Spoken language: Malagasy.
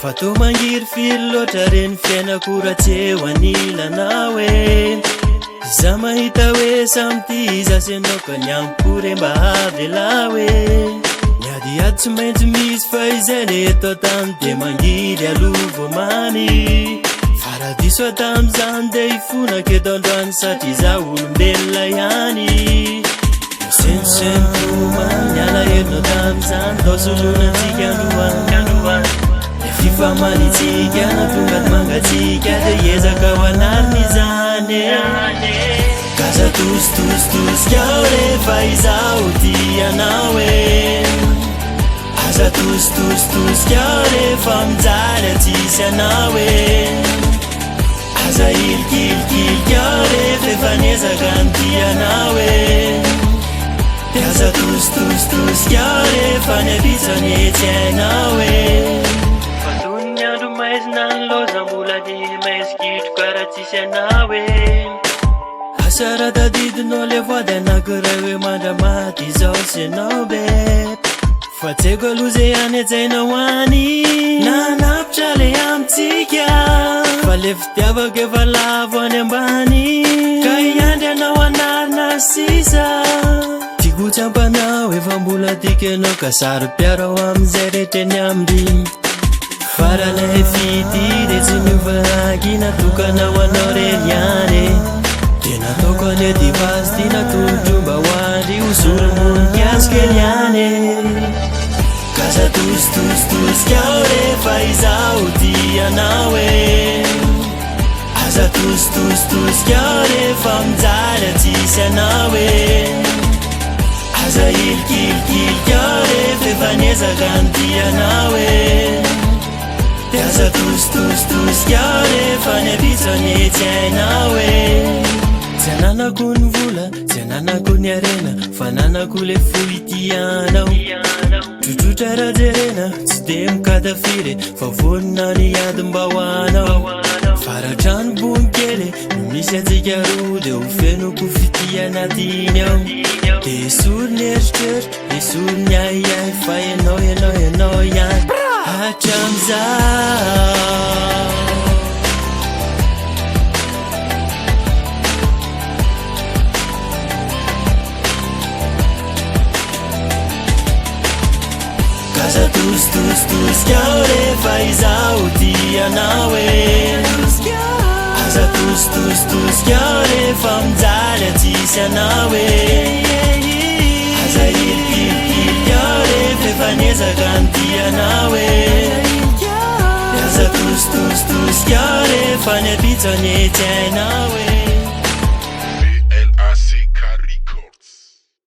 Fato mangiry firy loatra reny fiainako raha tsy eo anilanawe za mahita hoe samy ty zasy anao ka ny ampory mba havelawe niadiady tsy maintsy misy fa izay le atao tamy de mangiry alovo mamy faradiso atam'izany de ifonako eto androany satria za olombelona ihany seniseniko maniala erinao tam'izany tao solonantsika androany fifamanitsika natonga ty mangatsika de ezaka ho anariny izany kaza tositositosika rehefa izaho tianao aza tositositosika rehefa mijaly atsisy anao aza ilikilikilika rehefa efa niezaka ny tianao de aza tositositosika rehefa niavitsany etsy ainao Asara tadidinao le voady anankiray hoe mandramaty izao sy anao be fa tseko aloha zay anetsainao any nanapitra le amitsika fa le fitiavako efa lavo any ambany ka iandry anao anarina sisa tiako tsy ampanao efa mbola tikanao ka sary piarao am'izay rehetreny amindry faralay fity de tsy miovaki natokanao anao reny any de nataoko ane divasy ty natondromba hoandry hosoromonikasy kely any kaza tositositosika rehefa izaho tianao aza tositositosika rehefa mijaly atsisy anao aza ilikilikilika rehefa efa niezaka ny tianao de aza tositositosika rehefa niavitsany etsy ainao tsy ananako ny vola tsy ananako ny arena fa nanako le fohy tianao trotrotra raha jerena tsy de mikatafiry fa vonina ny ady mba hoanao faratrano bonikely no misy atsika roa de ho fenoko fity anatiny ao de esory ny eritreritry esory ny aiai fa enao ihany hatram'izao kaza tositositosika rehefa izaho tianao aza tositositosika rehefa mijaly atsisy anao aza ilikilikilika rehefa efa niezaka ny tianao aza tositositosika rehefa niavitsany etsy ainao